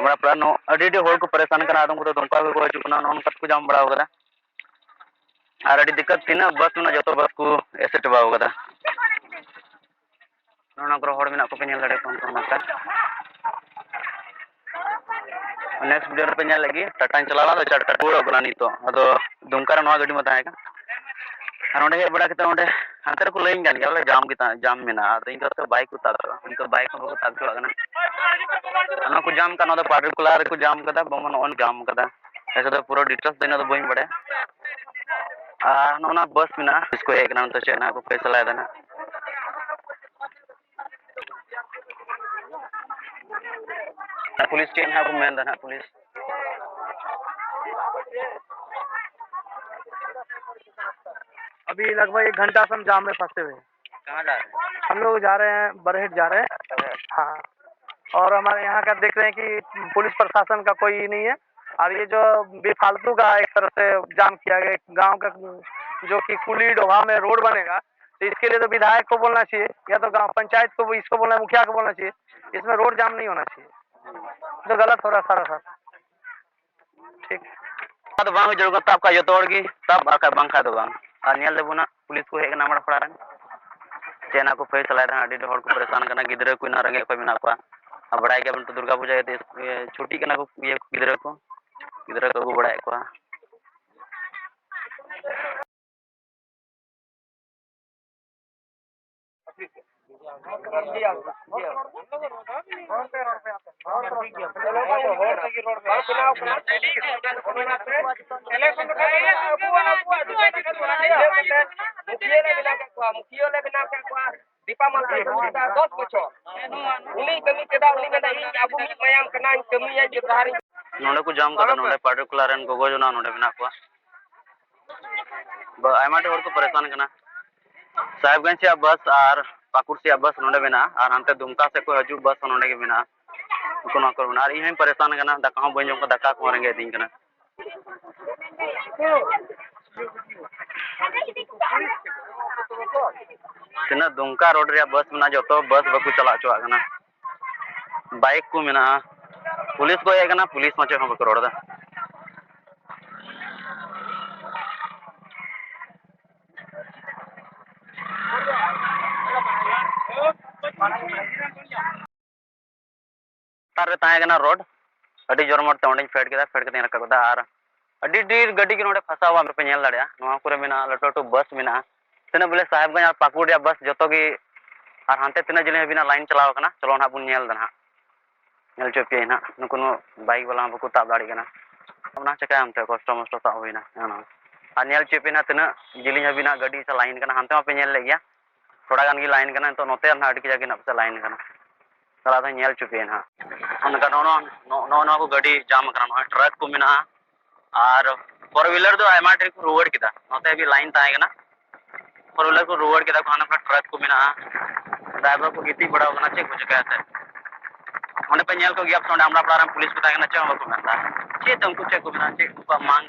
हमरा प्लान अडी हर को परेशान करना आदम को दुमका को हजना नौन को जाम बड़ा होगा और अडी दिक्कत तीना बस में जो बस को एसे चबा होगा नोना को हड़ में को पे लड़े को नेक्स्ट वीडियो पे लगी टाटा चलावा तो टाटा टूर नितो अदो दुमका गाड़ी में तहका और हे बड़ा के हाथ को लैन गया बोले जाम की जाम में इन बाइक को ताद इनको बाइक को ताद को जाम का पार्टिकुलर को जाम का बमन ऑन जाम का ऐसे तो पूरा डिटेल्स देना तो बन बड़े ना बस में इसको एक नाम तो चेना को पैसा लाया देना पुलिस चेन है को मेन देना पुलिस अभी लगभग 1 घंटा से हम जाम में फंसे हुए हैं। कहाँ जा रहे हैं? हम लोग जा रहे हैं बरहेट जा रहे हैं। हाँ, और हमारे यहाँ का देख रहे हैं कि पुलिस प्रशासन का कोई नहीं है और ये जो बेफालतू का एक तरह से जाम किया गया गांव का जो कि कुली डोभा में रोड बनेगा तो इसके लिए तो विधायक को बोलना चाहिए या तो गांव पंचायत को इसको बोलना मुखिया को बोलना चाहिए इसमें रोड जाम नहीं होना चाहिए तो गलत हो रहा सारा सारा ठीक तो बांग जरूरत आपका जो तोड़गी तब आका बांखा तो बांग और नियल देबुना पुलिस को हेक नामड़ पड़ा चेना को फैस चला रहा अडी हड़ को परेशान करना गिद्रे को ना रंगे को मेना को अब बड़ा गया तो दुर्गा पूजा छुट्टी करना को ये गिद्रे को बड़ा को दीपा मालती 10 बछर उनी कमी केदा उनी मेना इन अबु मी मयाम कना कमी या जहारी नोडे को जाम कदा नोडे पार्टिकुलर एन गोगो जना नोडे बिना को आयमाटे हर को परेशान करना साहेबगंज से बस और पाकुड़ से बस नोडे बिना और हमते दुमका से कोई हजू बस नोडे के बिना कोनो कर बिना और इन परेशान करना दका बन जम को दका को रेंगे दिन करना तना दुमका रोड रे बस में जो तो बस बकु चला चुआ करना बाइक को मेना पुलिस को है करना पुलिस मचे हम को रोड दा तारे ताए करना रोड अडी जोर मरते ओंडे फेड के रखा और अडी डीर गड्डी के नोडे फसा हुआ पे नेल दाड़िया नोआ करे मेना लटो लटो बस मेना तना बोले साहेबगंज और पाकुड़ या बस जो की और हानते तना जिले बिना लाइन चलाव करना चलो ना बुन नेल दा नेल चोपे ना नुको बाइक वाला बको ताब दाड़ी करना ना चका हमते कष्ट मष्ट ता होइना और नेल चोपे ना तना जिले बिना गड्डी से लाइन करना हानते पे नेल ले गया थोड़ा गान की लाइन करना तो नोते ना अड़ी जगह ना लाइन करना चला था नेल चुपे ना उनका नो को गाड़ी जाम करना ट्रक को मेना और फोर व्हीलर तो आयमा ट्रिक रुवाड़ किदा नोते भी लाइन ताए ना फोर व्हीलर को रुवाड़ किदा खाना ट्रक को मेना ड्राइवर को गिती बड़ा होना चेक हो चुका है उन्हें पे नेल को गया सोंडे हमरा पड़ा पुलिस को ताए ना चे हम को मेनदा चे तुमको चेक को मेना चे उनका मांग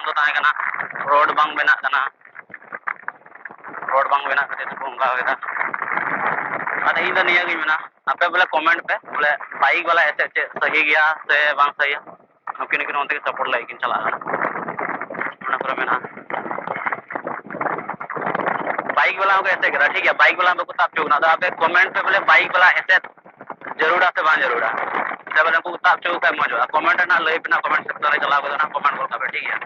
तो ताए ना रोड बांग बेना करना रोड बांग बेना करते तो उनका होगा अरे इन निया गी मेना आपे बोले कमेंट पे बोले बाइक वाला ऐसे सही गया से बांग सही नकिन किन ओंते सपोर्ट लाइकिन चला ना पर मेना बाइक वाला को ऐसे करा ठीक है बाइक वाला को ताप चुना तो आपे कमेंट पे बोले बाइक वाला ऐसे जरूर से बांग जरूर से बोले को ताप चुका है मजो कमेंट ना लई बिना कमेंट सेक्टर चला को ना कमेंट बोल का ठीक है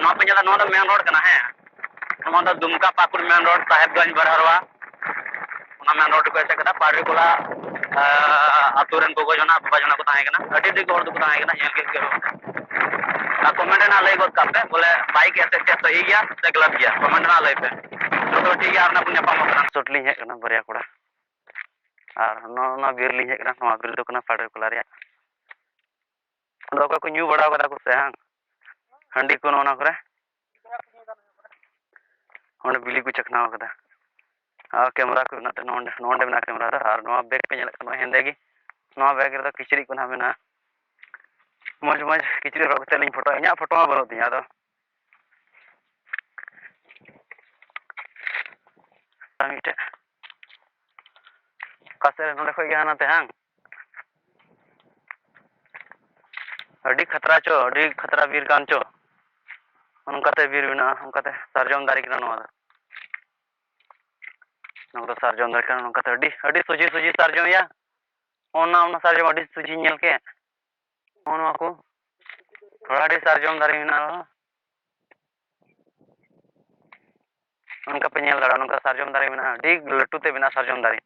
नो पे जला नो मेन रोड कना है नो Dumka Pakur main road Sahebganj Barharwa main road को ऐसे कदा पार्टिकुलर अतुरन को जना बाबा जना को ताए कना अडी दी को ताए कना नेल के कमेंट ना लई गोत कापे बोले बाइक ऐसे सही गया से गलत गया कमेंट ना लई पे तो ठीक है आपना पुण्य पाम कना सोटली है कना बरिया कोड़ा और नो बिरली है कना नो बिर दो कना पार्टिकुलर या दो को न्यू बड़ा कदा को से हंडी को नोना करे ओंडे बिली को चखना कदा कैमरा को ना नोंडे नोंडे ना कैमरा और नो बैग पे नो हेंदे की नो बैग रे किचरी को ना मेना मज मज किचरी रोकते लिंग फोटो इना फोटो बनो दिया तो मिटे कासे नोंडे को गया ना ते हां अड़ी खतरा चो अड़ी खतरा बीर कान चो उनकाते बीर बिना उनकाते सार्जम दारी किना नवा नंगो सार्जम दारी किना उनकाते अड़ी सुजी सुजी सार्जम या ओना सार्जम अड़ी सुजी नेल के ओना को थोड़ा अड़ी सार्जम दारी बिना उनका पे नेल दाड़ा उनका सार्जम दारी बिना अड़ी लट्टू ते बिना सार्जम दारी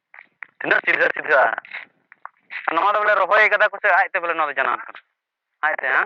तिना सीधा सीधा नवा बोले रोहय कदा कुछ आयते बोले नवा जाना आयते हां